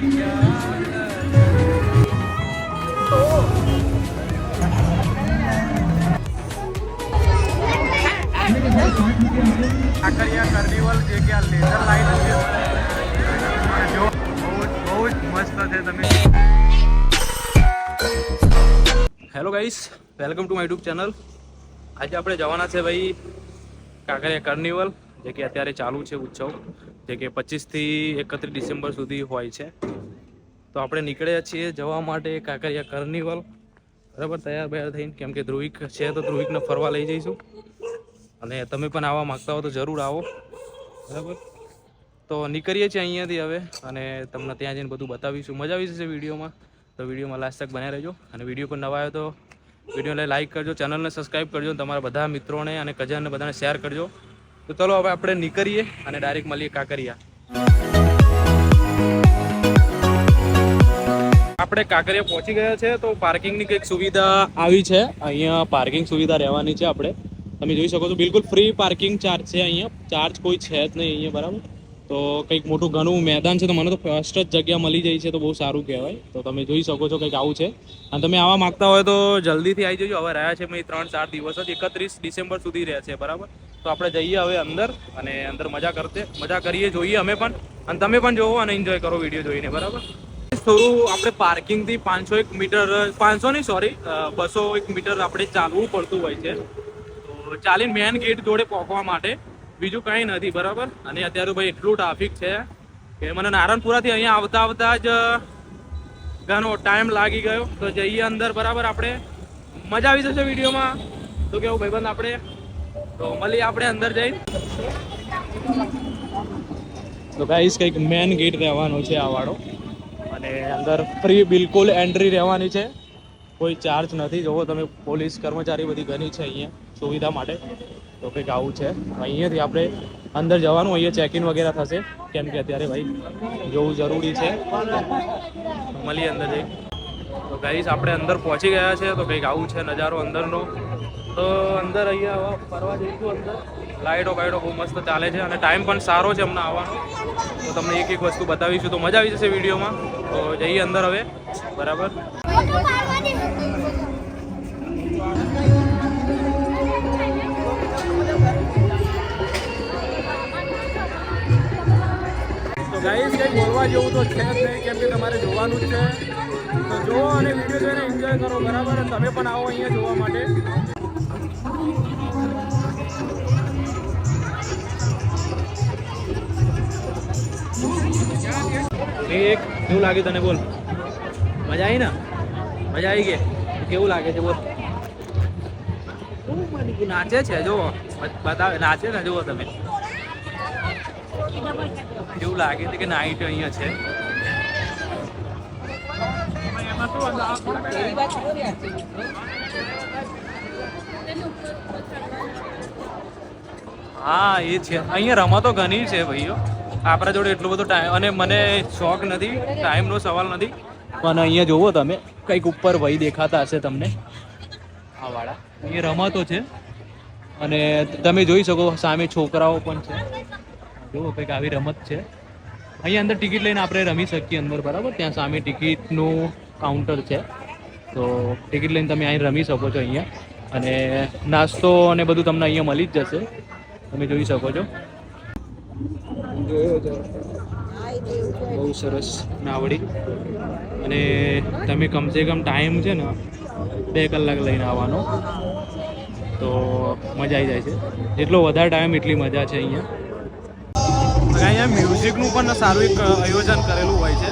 Kankaria carnival જે કે આ લેઝર લાઈટ છે જો બહુ જ મસ્ત છે. તમે hello guys, welcome to my YouTube channel. આજે આપણે જવાના છે ભાઈ કાંકરિયા કાર્નિવલ, જે કે અત્યારે ચાલુ છે ઉત્સવ, જે કે 25 થી 31 ડિસેમ્બર સુધી હોય છે. તો આપણે નીકળ્યા છીએ જવા માટે કાંકરિયા કાર્નિવલ. બરાબર, તૈયાર થઈને, કેમ કે ધ્રુવિક છે તો ધ્રુવિકને ફરવા લઈ જઈશું. અને તમે પણ આવવા માગતા હો તો જરૂર આવો. બરાબર, તો નીકળીએ છીએ અહીંયાથી હવે, અને તમને ત્યાં જઈને બધું બતાવીશું. મજા આવી જશે વિડીયોમાં, તો વિડીયોમાં લાસ્ટ તક બનાવી રહેજો. અને વિડીયો પર નવા આવ્યો તો વિડીયોને લાઇક કરજો, ચેનલને સબસ્ક્રાઈબ કરજો, તમારા બધા મિત્રોને અને કઝનને બધાને શેર કરજો. તો ચલો હવે આપણે નીકળીએ અને ડાયરેક્ટ મળીએ કાંકરિયા. આપણે કાંકરિયા પહોંચી ગયા છે. તો પાર્કિંગની કંઈક સુવિધા આવી છે. અહીંયા પાર્કિંગ સુવિધા રહેવાની છે. આપણે તમે જોઈ શકો છો, બિલકુલ ફ્રી પાર્કિંગ ચાર્જ છે. અહીંયા ચાર્જ કોઈ છે જ નહીં અહીંયા. બરાબર, તો કંઈક મોટું ઘણું મેદાન છે. તો મને તો ફર્સ્ટ જ જગ્યા મળી જાય છે, તો બહુ સારું કહેવાય. તો તમે જોઈ શકો છો કંઈક આવું છે. અને તમે આવવા માગતા હોય તો જલ્દીથી આવી જજો. હવે રહ્યા છે મેં 3-4 દિવસ જ, 31 ડિસેમ્બર સુધી રહ્યા છે. બરાબર, તો આપણે જઈએ હવે અંદર, અને અંદર મજા કરીએ, જોઈએ અમે પણ, અને તમે પણ જોવો અને એન્જોય કરો વિડીયો જોઈને. બરાબર, થોડું આપણે પાર્કિંગથી 501 મીટર, 500 નહીં સોરી 201 મીટર આપણે ચાલવું પડતું હોય છે. તો ચાલીને મેન ગેટ જોડે પહોંચવા માટે, બીજું કંઈ નથી. બરાબર, અને અત્યારે ભાઈ એટલું ટ્રાફિક છે કે મને નારણપુરાથી અહીંયા આવતા જ ઘણો ટાઈમ લાગી ગયો. તો જઈએ અંદર. બરાબર, આપણે મજા આવી જશે વિડીયોમાં. તો કેવું ભાઈબંધ, આપણે તો મળીએ આપણે અંદર જઈ. તો ગાઈસ કંઈક મેન ગેટ રહેવાનો છે આ વાળો, અને અંદર ફ્રી બિલકુલ એન્ટ્રી રહેવાની છે, કોઈ ચાર્જ નથી. જોવો તમે, પોલીસ કર્મચારી બધી ઘણી છે અહીંયા સુવિધા માટે. તો કંઈક આવું છે. અહીંયાથી આપણે અંદર જવાનું, અહીંયા ચેકિંગ વગેરે થશે, કેમ કે અત્યારે ભાઈ જોવું જરૂરી છે. મળીએ અંદર જઈ. તો ગાઈસ આપણે અંદર પહોંચી ગયા છે. તો કંઈક આવું છે નજારો અંદરનો. તો અંદર અહીંયા ફરવા જઈશું. અંદર લાઇટો બાઇટો બહુ મસ્ત ચાલે છે, અને ટાઈમ પણ સારો છે હમણાં આવવાનો. તો તમને એક એક વસ્તુ બતાવીશું, તો મજા આવી જશે વિડીયોમાં. તો જઈએ અંદર હવે. બરાબર, તો ગાઈસ કંઈ બોલવા જેવું તો છે જ નહીં, કેમ કે તમારે જોવાનું જ છે. તો જુઓ અને વિડીયો જોઈને એન્જોય કરો. બરાબર, તમે પણ આવો અહીંયા જોવા માટે. એક કેવું લાગ્યું તને? બોલ, મજા આવી ને? મજા આવી ગઈ? કેવું લાગે છે? બોલ. નાચે છે, જુઓ, બતાવે, નાચે ને, જુઓ તમે. એવું લાગે છે કે નાઈટ અહીંયા છે. હા, એ છે. અહીંયા રમતો ઘણી છે ભાઈઓ. આપણા જોડે એટલો બધો ટાઈમ, અને મને શોખ નથી, ટાઈમનો સવાલ નથી. પણ અહીંયા જુઓ તમે, કંઈક ઉપર ભાઈ દેખાતા હશે તમને, આ વાળા. અહીંયા રમતો છે, અને તમે જોઈ શકો સામે છોકરાઓ પણ છે. જુઓ કંઈક આવી રમત છે. અહીંયા અંદર ટિકિટ લઈને આપણે રમી શકીએ અંદર. બરાબર, ત્યાં સામે ટિકિટનું કાઉન્ટર છે. તો ટિકિટ લઈને તમે અહીં રમી શકો છો અહીંયા. અને નાસ્તો અને બધું તમને અહીંયા મળી જ જશે, તમે જોઈ શકો છો. બહુ સરસ નાવડી. અને તમે કમસે કમ ટાઈમ છે ને 2 કલાક લઈને આવવાનો, તો મજા આવી જાય છે. જેટલો વધારે ટાઈમ એટલી મજા છે અહીંયા. અહીંયા મ્યુઝિકનું પણ સારું એક આયોજન કરેલું હોય છે,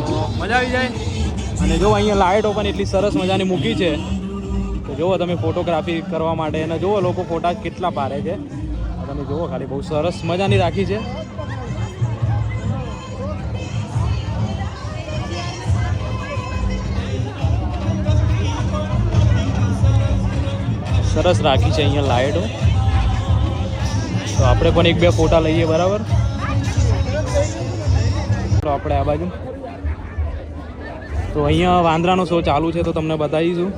તો મજા આવી જાય. અને જો અહીંયા લાઇટો પણ એટલી સરસ મજાની મૂકી છે. તો જુઓ તમે, ફોટોગ્રાફી કરવા માટે. અને જુઓ લોકો ફોટા કેટલા પાડે છે, તમે જુઓ ખાલી. બહુ સરસ મજાની રાખી છે. સરસ રાખી છે અહીંયા લાઇટો. તો આપણે પણ 1-2 ફોટા લઈએ. બરાબર, તો આપણે આ બાજુ. તો અહીંયા વાંદરાનો શો ચાલુ છે, તો તમને બતાવીશું.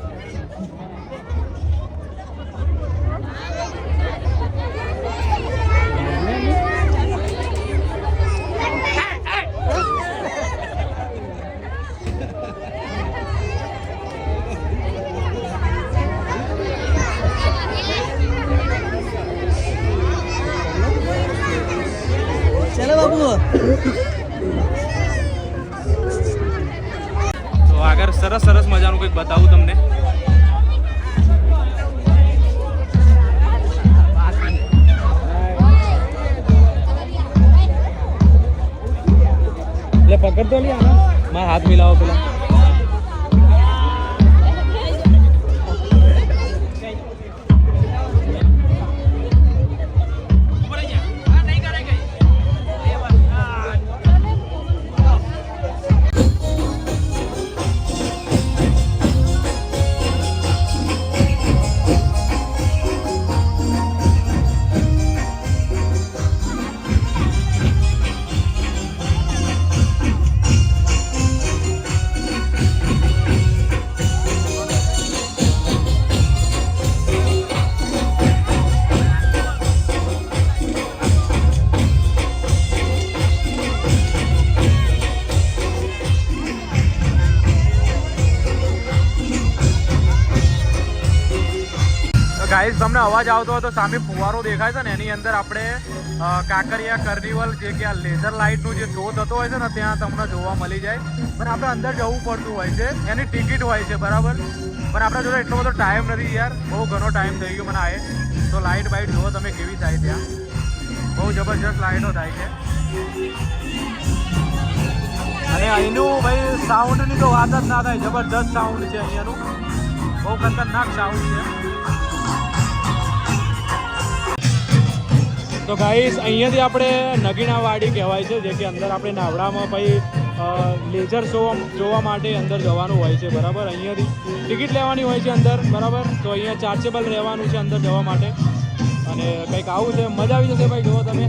આગળ સરસ સરસ મજાનું કંઈક બતાવું તમને. એટલે પકડતો નહીં આના, મારા હાથ મિલાવો પેલા. ગાઈસ તમને અવાજ આવતો હોય તો સામે ફુવારો દેખાય છે ને એની અંદર આપણે કાંકરિયા કાર્નિવલ જે કે આ લેઝર લાઇટનું જે શો થતો હોય છે ને ત્યાં તમને જોવા મળી જાય. પણ આપણે અંદર જવું પડતું હોય છે, એની ટિકિટ હોય છે બરાબર. પણ આપણા જોડે એટલો બધો ટાઈમ નથી યાર, બહુ ઘણો ટાઈમ થઈ ગયો મને આએ. તો લાઇટ બાઇટ જુઓ તમે કેવી થાય ત્યાં, બહુ જબરજસ્ત લાઇટો થાય છે. અને અહીંનું ભાઈ સાઉન્ડની તો વાત જ ના થાય, જબરજસ્ત સાઉન્ડ છે અહીંયાનું, બહુ ખતરનાક સાઉન્ડ છે. તો ગાઈસ અહીંયાથી આપણે નગીના વાડી કહેવાય છે, જે કે અંદર આપણે નાવડામાં ભાઈ લેઝર શો જોવા માટે અંદર જવાનું હોય છે બરાબર. અહીંયાથી ટિકિટ લેવાની હોય છે અંદર બરાબર. તો અહીંયા ચાર્જેબલ રહેવાનું છે અંદર જવા માટે. અને કંઈક આવું છે, મજા આવી જશે ભાઈ. જુઓ તમે,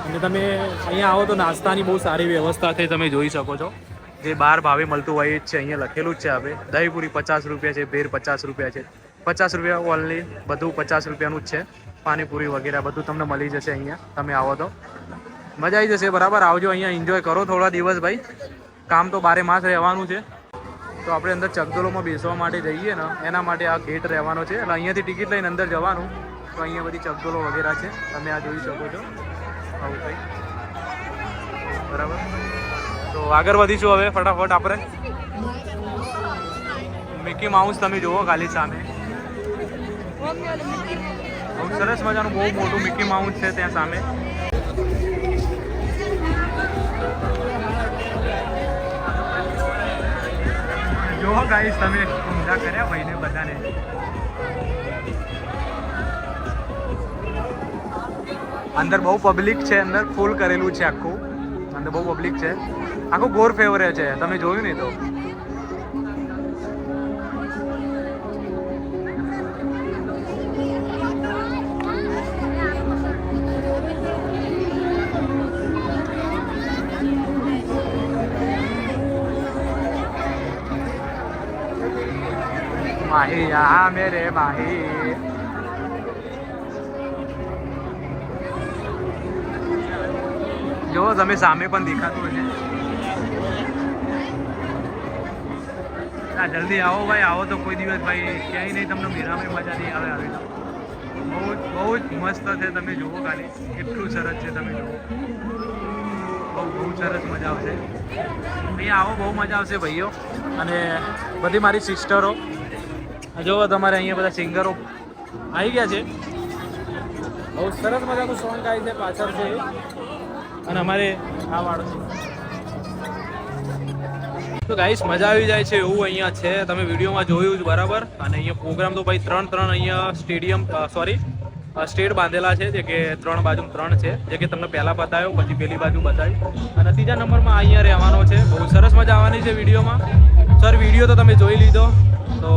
અને તમે અહીંયા આવો તો નાસ્તાની બહુ સારી વ્યવસ્થા છે, તમે જોઈ શકો છો. જે 12 ભાવે મળતું હોય એ જ છે, અહીંયા લખેલું જ છે. આપણે દહીંપુરી 50 રૂપિયા છે, ભેર 50 રૂપિયા છે, 50 રૂપિયા ઓનલી, બધું 50 રૂપિયાનું જ છે. પાણીપુરી વગેરે બધું તમને મળી જશે અહીંયા. તમે આવો તો મજા આવી જશે બરાબર. આવજો અહીંયા, એન્જોય કરો થોડા દિવસ ભાઈ. કામ તો 12 માસ રહેવાનું છે. તો આપણે અંદર ચકડોળમાં બેસવા માટે જઈએ ને એના માટે આ ગેટ રહેવાનો છે. એટલે અહીંયાથી ટિકિટ લઈને અંદર જવાનું. તો અહીંયા બધી ચકડોળો વગેરે છે, તમે આ જોઈ શકો છો. આવું કંઈ બરાબર. તો આગળ વધીશું હવે ફટાફટ આપણે. મિકી માઉસ તમે જુઓ ખાલી સામે, બહુ સરસ મજાનું બહુ મોટું મિકી માઉસ છે ત્યાં સામે. જુઓ ગાઈસ તમે, ઊંધા કર્યા ભાઈને બધાને. અંદર બહુ પબ્લિક છે, અંદર ફૂલ કરેલું છે આખું. અંદર બહુ પબ્લિક છે, આખું ગોર ફેવરે છે. તમે જોયું નહીં તો માહી યા મેરે માહી. જો તમે સામે પણ દેખાતું હશે. હા જલ્દી આવો ભાઈ, આવો તો કોઈ દિવસ ભાઈ ક્યાંય નહીં તમને મેળામાં મજા નહીં આવે. આવી તો બહુ જ મસ્ત છે, તમે જુઓ ખાલી કેટલું સરસ છે. તમે જુઓ, બહુ સરસ મજા આવશે અહીંયા. આવો બહુ મજા આવશે ભાઈઓ. અને બધી મારી સિસ્ટરો જુઓ, તમારે અહીંયા બધા સિંગરો આવી ગયા છે. બહુ સરસ મજાનું સોંગ આવી છે પાછળ છે. અને અમારે આ વાળો છે. તો ગાઈસ મજા આવી જાય છે એવું અહીંયા છે, તમે વિડીયોમાં જોયું જ બરાબર. અને અહીંયા પ્રોગ્રામ તો ભાઈ ત્રણ અહીંયા સ્ટેડિયમ સ્ટેટ બાંધેલા છે, જે કે 3 બાજુ 3 છે, જે કે તમને પહેલાં બતાવ્યો, પછી પેલી બાજુ બતાવ્યું. અને ત્રીજા નંબરમાં અહીંયા રહેવાનો છે. બહુ સરસ મજા આવવાની છે વિડીયોમાં. સર વિડીયો તો તમે જોઈ લીધો, તો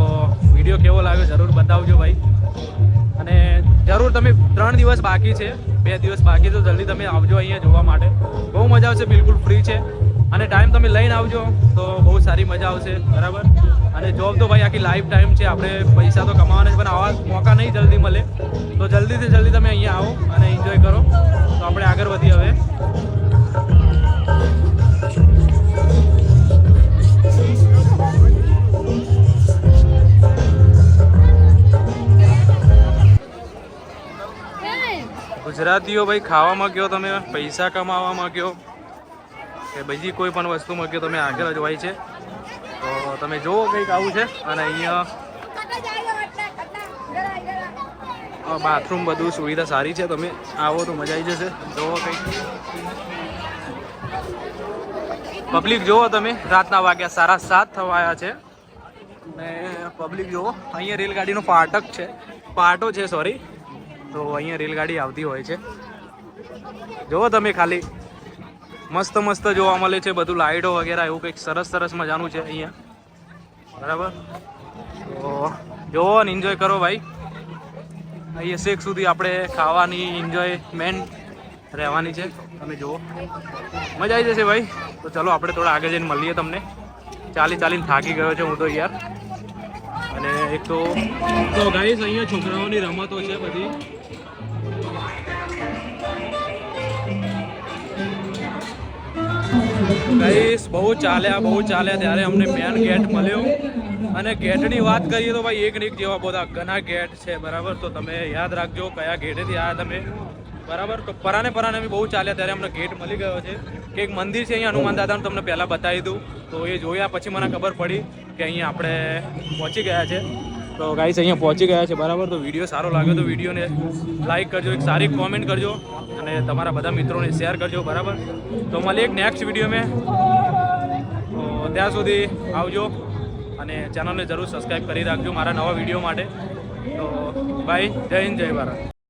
વિડીયો કેવો લાગ્યો જરૂર બતાવજો ભાઈ. અને જરૂર તમે 3 દિવસ બાકી છે, 2 દિવસ બાકી, તો જલ્દી તમે આવજો અહીંયા જોવા માટે. બહુ મજા આવશે, બિલકુલ ફ્રી છે. અને ટાઈમ તમે લઈને આવજો તો બહુ સારી મજા આવશે બરાબર. અને જોબ તો ભાઈ આખી લાઈફ ટાઈમ છે, આપણે પૈસા તો કમાવાના જ, પણ આવા મોકા નહીં જલ્દી મળે. તો જલ્દીથી જલ્દી તમે અહીંયા આવો અને એન્જોય કરો. તો આપણે આગળ વધીએ હવે. ગુજરાતીઓ ભાઈ ખાવામાં કયો, તમે પૈસા કમાવામાં કયો, કે બીજી કોઈ પણ વસ્તુમાં કે તમે આગળ જ હોય છે. તો તમે જુઓ કંઈક આવું છે. અને અહીંયા બાથરૂમ બધું સુવિધા સારી છે. તમે આવો તો મજા આવી જશે. જુઓ કંઈક પબ્લિક જુઓ તમે, રાતના વાગ્યા 7:30 થવા આવ્યા છે. અને પબ્લિક જુઓ, અહીંયા રેલગાડીનો પાટો છે સોરી. તો અહીંયા રેલગાડી આવતી હોય છે. જુઓ તમે ખાલી મસ્ત મસ્ત જોવા મળે છે બધું, લાઇટો વગેરે એવું કંઈક સરસ મજાનું છે અહીંયા. બરાબર, તો જુઓ અને એન્જોય કરો ભાઈ. અહીંયા શેક સુધી આપણે ખાવાની એન્જોયમેન્ટ રહેવાની છે. તમે જુઓ, મજા આવી જશે ભાઈ. તો ચલો આપણે થોડા આગળ જઈને મળીએ તમને. ચાલીને થાકી ગયો છે હું તો યાર. અને એક તો ગાઈસ અહીંયા છોકરાઓની રમતો છે બધી. ગાઈસ બહુ ચાલ્યા ત્યારે અમને મેન ગેટ મળ્યો. અને ગેટની વાત કરીએ તો ભાઈ એક ને એક જેવા બધા ઘણા ગેટ છે. બરાબર, તો તમે યાદ રાખજો કયા ગેટેથી આવ્યા તમે. બરાબર, તો પરાને અમે બહુ ચાલ્યા ત્યારે અમને ગેટ મળી ગયો છે કે એક મંદિર છે અહીંયા હનુમાન દાદાનું, તમને પહેલાં બતાવી દઉં. તો એ જોયા પછી મને ખબર પડી કે અહીંયા આપણે પહોંચી ગયા છે. તો ગાઈસ અહીંયા પહોંચી ગયા છે. બરાબર, તો વિડીયો સારો લાગ્યો તો વિડીયોને લાઈક કરજો, એક સારી કોમેન્ટ કરજો અને તમારા બધા મિત્રોને શેર કરજો. બરાબર, તો મળીએ એક નેક્સ્ટ વિડીયો મેં. તો ત્યાં સુધી આવજો અને ચેનલને જરૂર સબસ્ક્રાઈબ કરી રાખજો મારા નવા વિડીયો માટે. તો બાય, જય હિન્દ, જય ભારત.